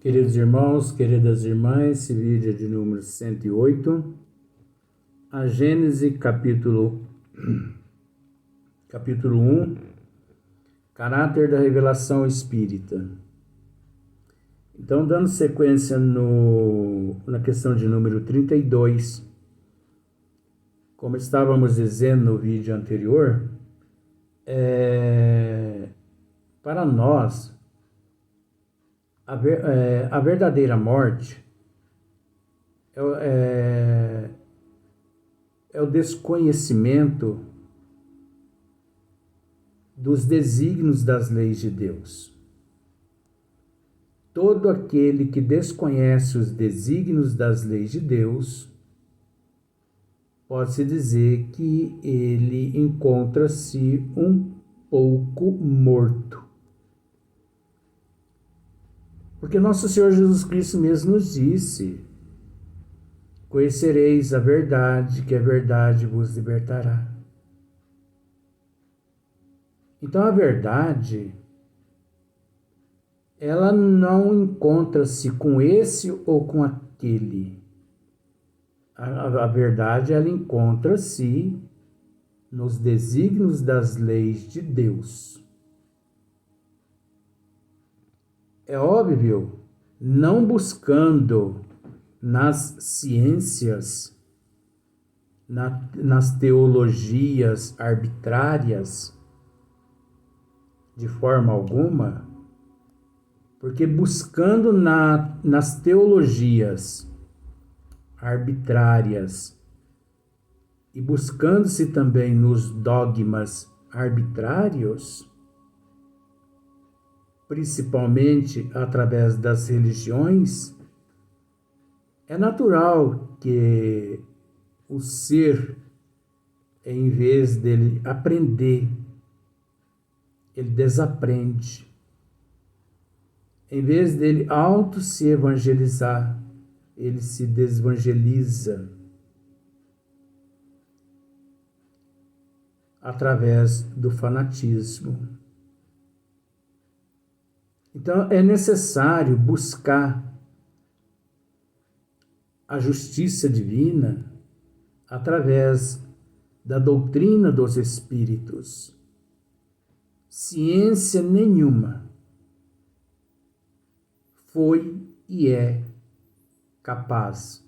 Queridos irmãos, queridas irmãs, esse vídeo é de número 108, a Gênese capítulo 1, caráter da revelação espírita. Então, dando sequência na questão de número 32, como estávamos dizendo no vídeo anterior, para nós, a verdadeira morte é o desconhecimento dos desígnios das leis de Deus. Todo aquele que desconhece os desígnios das leis de Deus, pode-se dizer que ele encontra-se um pouco morto. Porque nosso Senhor Jesus Cristo mesmo nos disse: conhecereis a verdade, que a verdade vos libertará. Então a verdade, ela não encontra-se com esse ou com aquele. A verdade, ela encontra-se nos desígnios das leis de Deus. É óbvio, não buscando nas ciências, nas teologias arbitrárias, de forma alguma, porque buscando nas teologias arbitrárias e buscando-se também nos dogmas arbitrários, principalmente através das religiões, é natural que o ser, em vez dele aprender, ele desaprende. Em vez dele se evangelizar, ele se desevangeliza através do fanatismo. Então é necessário buscar a justiça divina através da doutrina dos espíritos. Ciência nenhuma foi e é capaz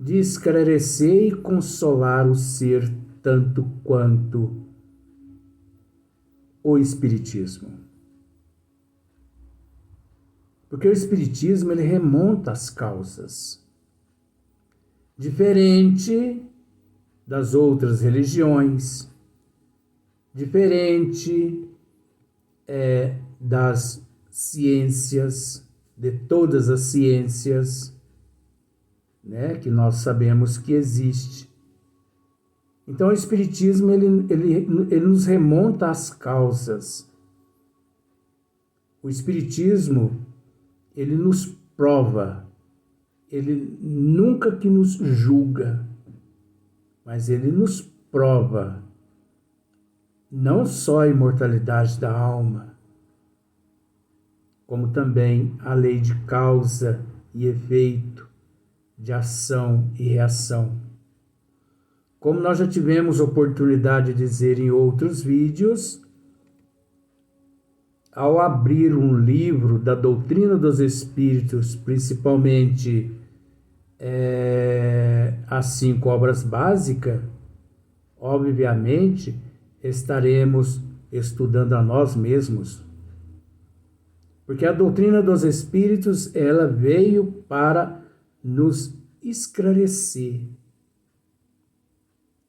de esclarecer e consolar o ser tanto quanto o Espiritismo. Porque o Espiritismo, ele remonta às causas. Diferente das outras religiões, diferente das ciências, de todas as ciências, né, que nós sabemos que existe. Então o Espiritismo, ele nos remonta às causas. O Espiritismo, ele nos prova, ele nunca que nos julga, mas ele nos prova não só a imortalidade da alma, como também a lei de causa e efeito, de ação e reação. Como nós já tivemos oportunidade de dizer em outros vídeos, ao abrir um livro da doutrina dos espíritos, principalmente as 5 obras básicas, obviamente estaremos estudando a nós mesmos. Porque a doutrina dos espíritos, ela veio para nos esclarecer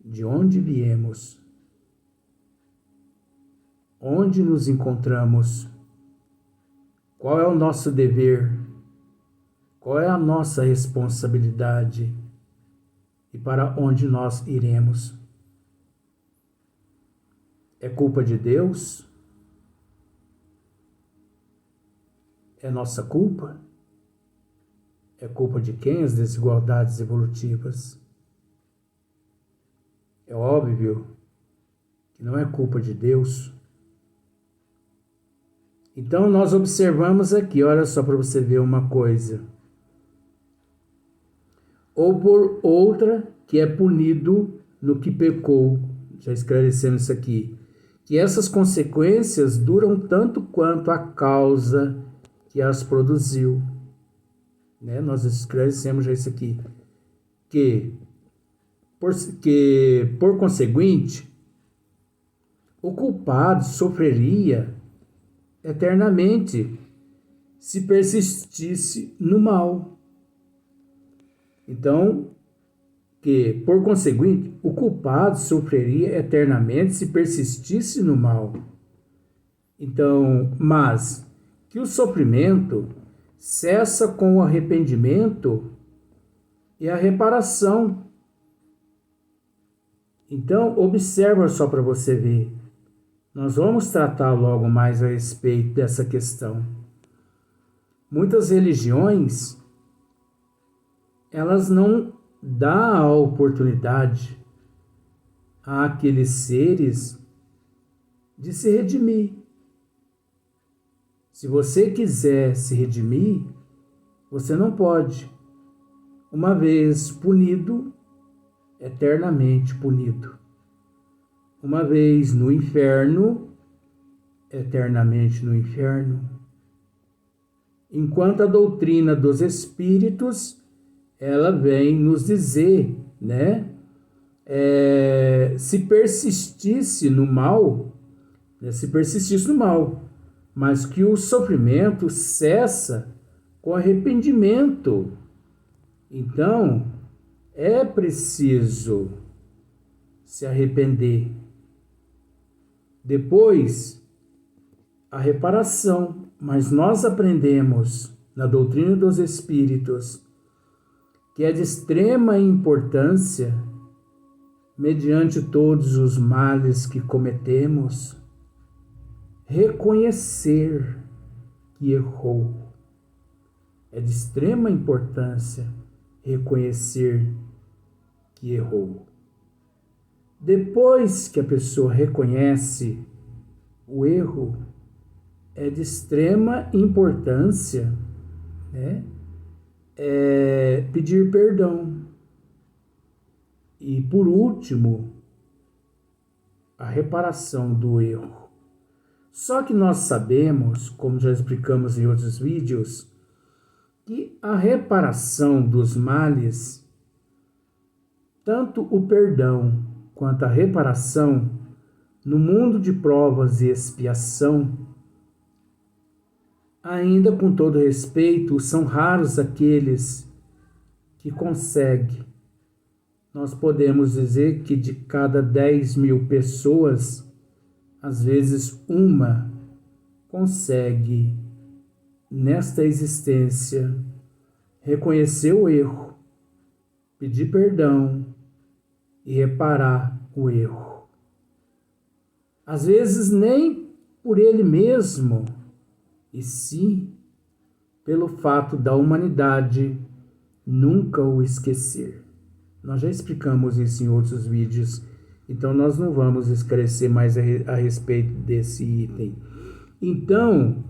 de onde viemos, onde nos encontramos, qual é o nosso dever, qual é a nossa responsabilidade e para onde nós iremos. É culpa de Deus? É nossa culpa? É culpa de quem as desigualdades evolutivas? É óbvio que não é culpa de Deus. Então, nós observamos aqui, olha só para você ver uma coisa. Ou por outra, que é punido no que pecou. Já esclarecemos isso aqui. Que essas consequências duram tanto quanto a causa que as produziu. Né? Nós esclarecemos já isso aqui. Que, por conseguinte, o culpado sofreria eternamente se persistisse no mal. Então, que, por conseguinte, o culpado sofreria eternamente se persistisse no mal. Então, mas que o sofrimento cessa com o arrependimento e a reparação. Então, observa só para você ver. Nós vamos tratar logo mais a respeito dessa questão. Muitas religiões, elas não dão a oportunidade àqueles seres de se redimir. Se você quiser se redimir, você não pode. Uma vez punido, eternamente punido. Uma vez no inferno, eternamente no inferno. Enquanto a doutrina dos espíritos, ela vem nos dizer, né? Se persistisse no mal, mas que o sofrimento cessa com arrependimento. Então, é preciso se arrepender. Depois, a reparação. Mas nós aprendemos na doutrina dos espíritos que é de extrema importância, mediante todos os males que cometemos, reconhecer que errou. É de extrema importância reconhecer que errou. Depois que a pessoa reconhece o erro, é de extrema importância, né? Pedir perdão. E, por último, a reparação do erro. Só que nós sabemos, como já explicamos em outros vídeos, que a reparação dos males, tanto o perdão quanto a reparação, no mundo de provas e expiação, ainda com todo respeito, são raros aqueles que conseguem. Nós podemos dizer que de cada 10.000 pessoas, às vezes uma consegue, nesta existência, reconhecer o erro, pedir perdão e reparar o erro. Às vezes nem por ele mesmo, e sim pelo fato da humanidade nunca o esquecer. Nós já explicamos isso em outros vídeos, então nós não vamos esclarecer mais a respeito desse item. Então,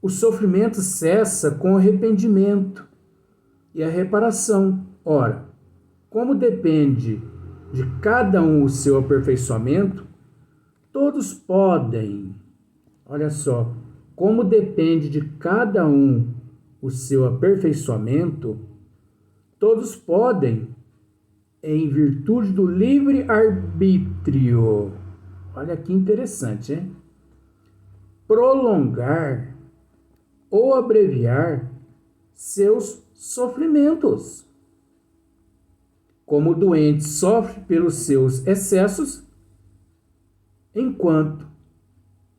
o sofrimento cessa com o arrependimento e a reparação. Ora, como depende de cada um o seu aperfeiçoamento, todos podem, olha só, como depende de cada um o seu aperfeiçoamento, todos podem, em virtude do livre-arbítrio, olha que interessante, hein? Prolongar ou abreviar seus sofrimentos. Como o doente sofre pelos seus excessos, enquanto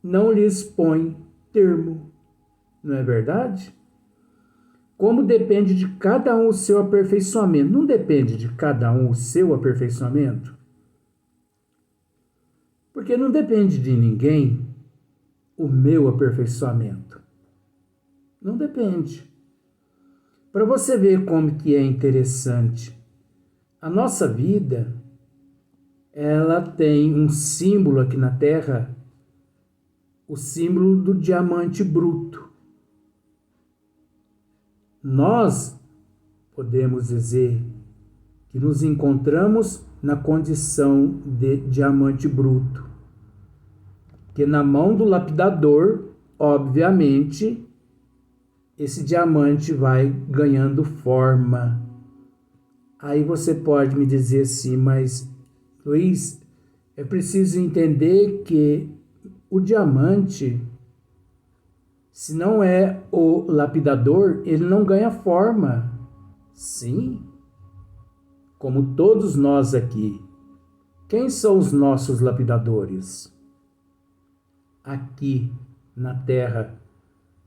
não lhes põe termo. Não é verdade? Como depende de cada um o seu aperfeiçoamento. Não depende de cada um o seu aperfeiçoamento? Porque não depende de ninguém o meu aperfeiçoamento. Não depende. Para você ver como que é interessante, a nossa vida, ela tem um símbolo aqui na Terra o símbolo do diamante bruto. Nós podemos dizer que nos encontramos na condição de diamante bruto, que na mão do lapidador, obviamente, esse diamante vai ganhando forma. Aí você pode me dizer assim, mas Luiz, é preciso entender que o diamante, se não é o lapidador, ele não ganha forma. Sim, como todos nós aqui. Quem são os nossos lapidadores? Aqui na Terra,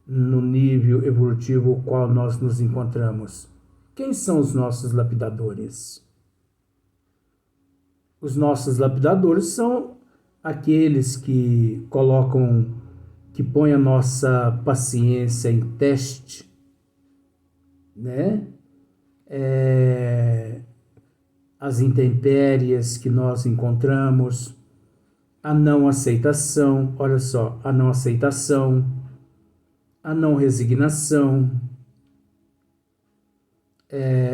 no nível evolutivo ao qual nós nos encontramos. Quem são os nossos lapidadores? Os nossos lapidadores são aqueles que põem a nossa paciência em teste, né? As intempéries que nós encontramos, a não aceitação, olha só, a não aceitação, a não resignação,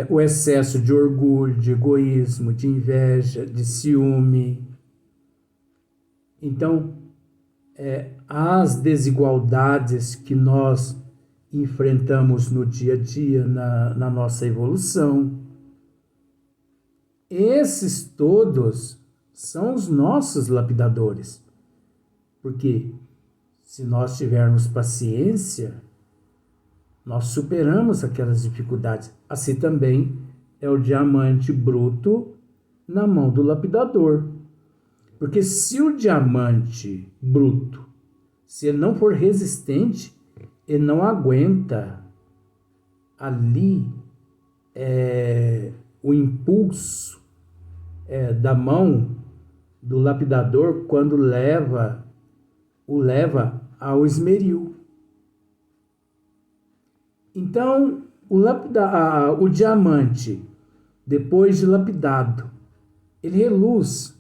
o excesso de orgulho, de egoísmo, de inveja, de ciúme. Então, as desigualdades que nós enfrentamos no dia a dia, na nossa evolução, esses todos são os nossos lapidadores. Porque se nós tivermos paciência, nós superamos aquelas dificuldades. Assim também é o diamante bruto na mão do lapidador. Porque se o diamante bruto, se ele não for resistente, ele não aguenta ali o impulso da mão do lapidador quando o leva ao esmeril. Então, o diamante, depois de lapidado, ele reluz.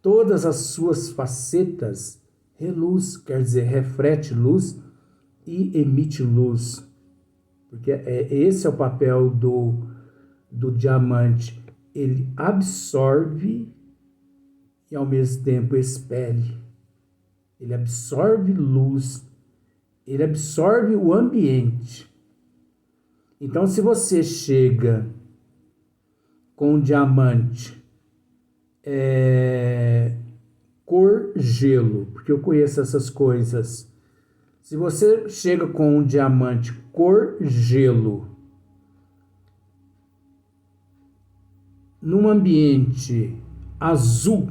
Todas as suas facetas reluz, quer dizer, reflete luz e emite luz. Porque esse é o papel do diamante. Ele absorve e ao mesmo tempo expele. Ele absorve luz, ele absorve o ambiente. Então, se você chega com um diamante cor gelo, porque eu conheço essas coisas. Se você chega com um diamante cor gelo num ambiente azul,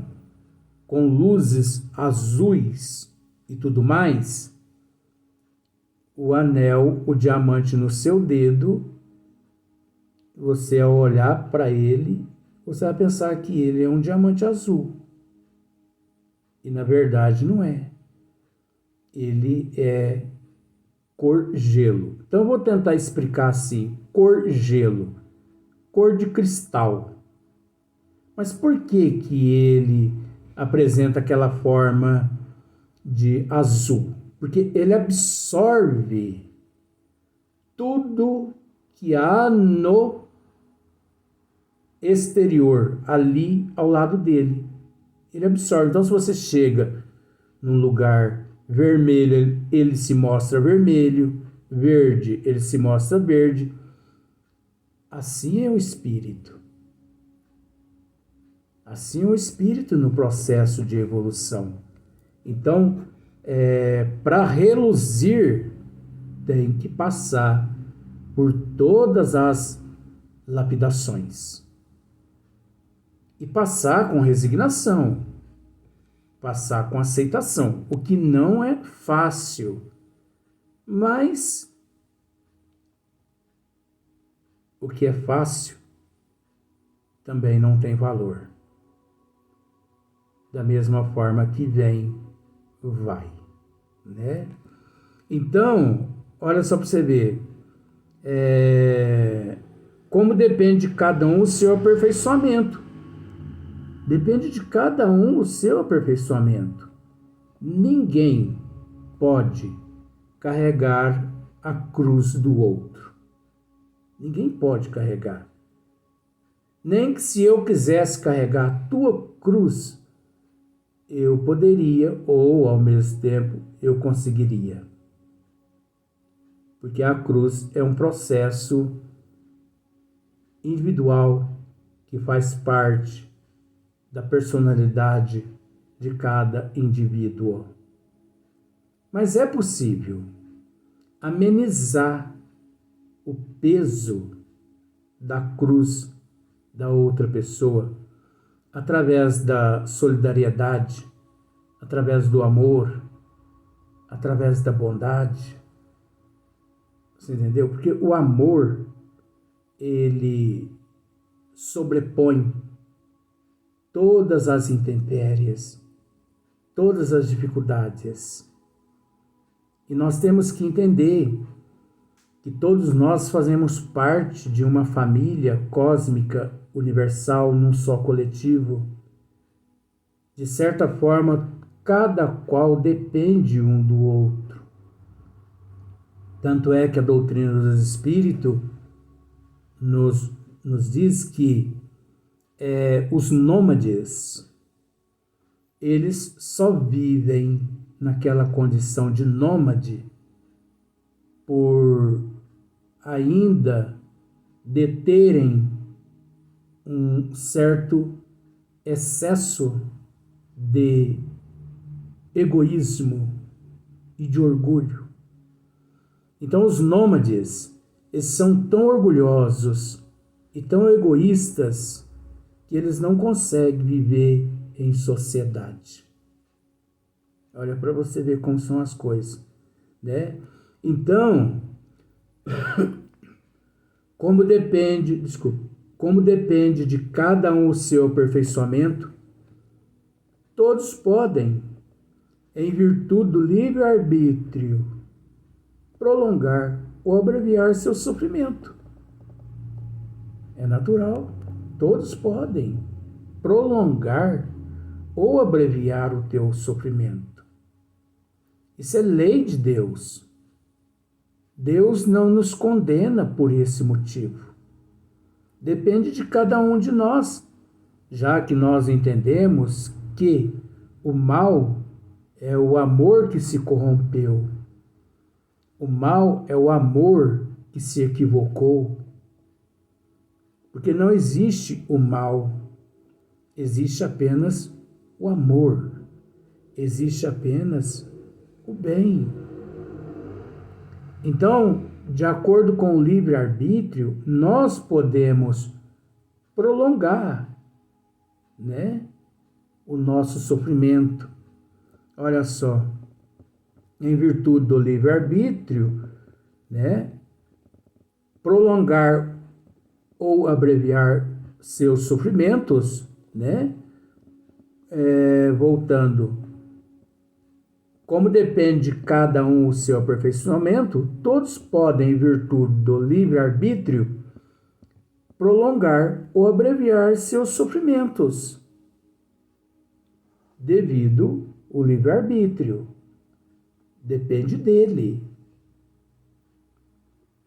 com luzes azuis e tudo mais, o anel, o diamante no seu dedo, você ao olhar para ele, você vai pensar que ele é um diamante azul. E na verdade não é. Ele é cor gelo. Então eu vou tentar explicar assim: cor gelo, cor de cristal. Mas por que ele apresenta aquela forma de azul? Porque ele absorve tudo que há no exterior, ali ao lado dele. Ele absorve. Então, se você chega num lugar vermelho, ele se mostra vermelho, verde, ele se mostra verde. Assim é o espírito. Assim é o espírito no processo de evolução. Então, para reluzir, tem que passar por todas as lapidações. E passar com resignação, passar com aceitação, o que não é fácil, mas o que é fácil também não tem valor. Da mesma forma que vem, vai, né? Então, olha só para você ver, como depende de cada um o seu aperfeiçoamento. Depende de cada um o seu aperfeiçoamento. Ninguém pode carregar a cruz do outro. Ninguém pode carregar. Nem que se eu quisesse carregar a tua cruz, eu poderia, ou ao mesmo tempo eu conseguiria. Porque a cruz é um processo individual que faz parte da personalidade de cada indivíduo. Mas é possível amenizar o peso da cruz da outra pessoa através da solidariedade, através do amor, através da bondade. Você entendeu? Porque o amor, ele sobrepõe todas as intempéries, todas as dificuldades. E nós temos que entender que todos nós fazemos parte de uma família cósmica universal, num só coletivo. De certa forma, cada qual depende um do outro. Tanto é que a doutrina dos espíritos nos diz que os nômades, eles só vivem naquela condição de nômade por ainda deterem um certo excesso de egoísmo e de orgulho. Então os nômades, eles são tão orgulhosos e tão egoístas que eles não conseguem viver em sociedade. Olha para você ver como são as coisas, né? Então, como depende de cada um o seu aperfeiçoamento, todos podem, em virtude do livre-arbítrio, prolongar ou abreviar seu sofrimento. É natural, todos podem prolongar ou abreviar o teu sofrimento. Isso é lei de Deus. Deus não nos condena por esse motivo. Depende de cada um de nós, já que nós entendemos que o mal é o amor que se corrompeu. O mal é o amor que se equivocou. Porque não existe o mal, existe apenas o amor, existe apenas o bem. Então, de acordo com o livre-arbítrio, nós podemos prolongar, né, o nosso sofrimento. Olha só, em virtude do livre-arbítrio, né, prolongar ou abreviar seus sofrimentos, né, voltando. Como depende de cada um o seu aperfeiçoamento, todos podem, em virtude do livre-arbítrio, prolongar ou abreviar seus sofrimentos, devido ao livre-arbítrio. Depende dele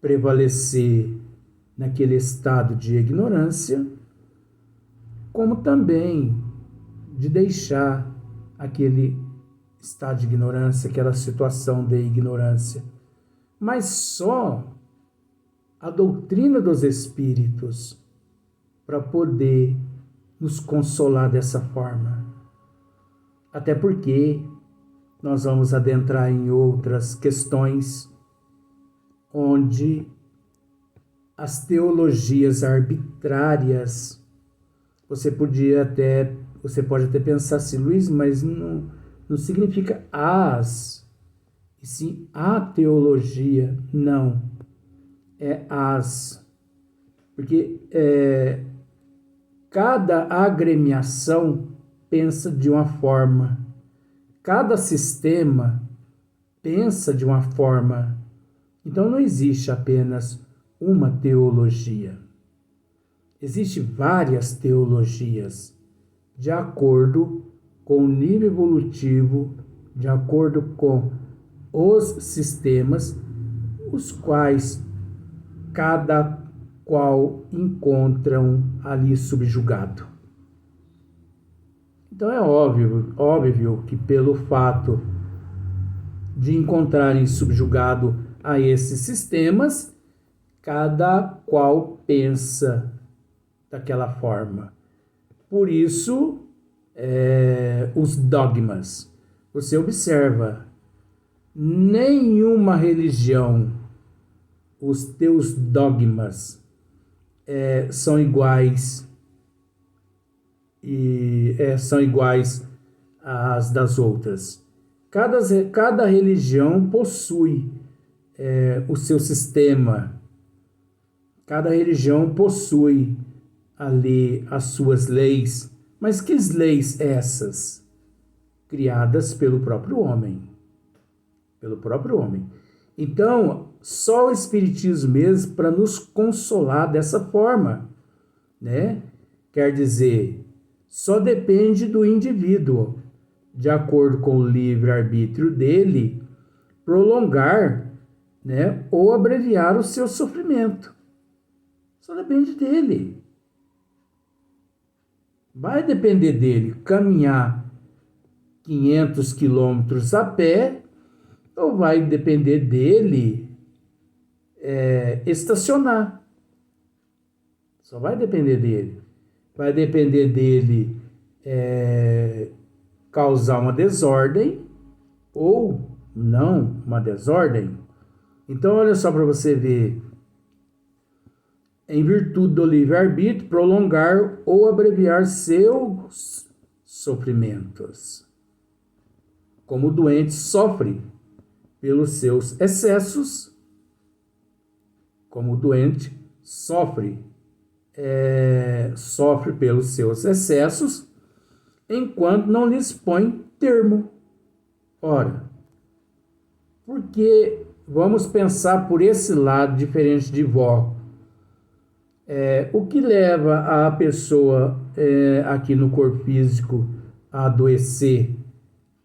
prevalecer naquele estado de ignorância, como também de deixar aquele estado de ignorância, aquela situação de ignorância. Mas só a doutrina dos espíritos para poder nos consolar dessa forma. Até porque nós vamos adentrar em outras questões onde as teologias arbitrárias, você pode até pensar assim, Luiz, mas não significa as, e sim a teologia. Não, é as. Porque cada agremiação pensa de uma forma, cada sistema pensa de uma forma. Então não existe apenas uma teologia. Existem várias teologias, de acordo com o nível evolutivo de acordo com os sistemas, os quais cada qual encontram ali subjugado. Então é óbvio que pelo fato de encontrarem subjugado a esses sistemas, cada qual pensa daquela forma. Por isso, os dogmas. Você observa, nenhuma religião, os teus dogmas são iguais às das outras. Cada religião possui o seu sistema. Cada religião possui ali as suas leis. Mas que leis essas? Criadas pelo próprio homem. Pelo próprio homem. Então, só o Espiritismo mesmo para nos consolar dessa forma, né? Quer dizer, só depende do indivíduo, de acordo com o livre-arbítrio dele, prolongar, né, ou abreviar o seu sofrimento. Só depende dele. Vai depender dele caminhar 500 quilômetros a pé, ou vai depender dele estacionar. Só vai depender dele. Vai depender dele causar uma desordem ou não uma desordem. Então, olha só para você ver. Em virtude do livre-arbítrio, prolongar ou abreviar seus sofrimentos. Como o doente sofre pelos seus excessos, sofre pelos seus excessos, enquanto não lhes põe termo. Ora, porque vamos pensar por esse lado diferente de vó. O que leva a pessoa aqui no corpo físico a adoecer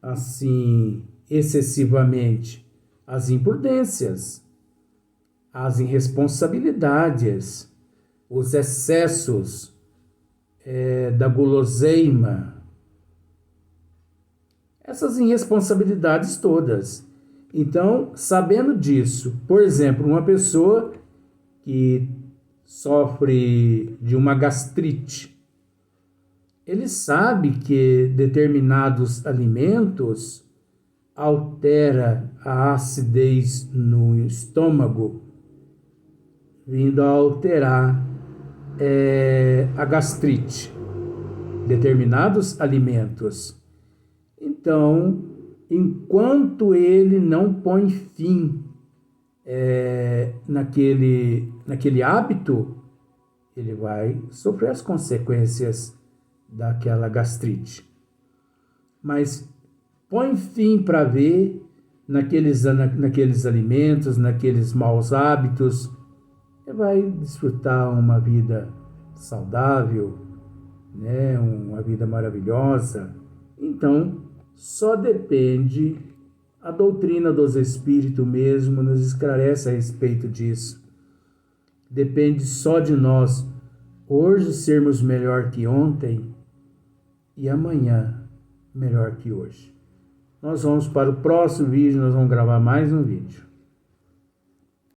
assim excessivamente? As imprudências, as irresponsabilidades, os excessos da guloseima, essas irresponsabilidades todas. Então, sabendo disso, por exemplo, uma pessoa que sofre de uma gastrite, ele sabe que determinados alimentos altera a acidez no estômago, vindo a alterar a gastrite, determinados alimentos. Então, enquanto ele não põe fim naquele hábito, ele vai sofrer as consequências daquela gastrite. Mas põe fim para ver naqueles alimentos, naqueles maus hábitos, e vai desfrutar uma vida saudável, né? Uma vida maravilhosa. Então, só depende, a doutrina dos espíritos mesmo nos esclarece a respeito disso. Depende só de nós, hoje sermos melhor que ontem e amanhã melhor que hoje. Nós vamos para o próximo vídeo, nós vamos gravar mais um vídeo.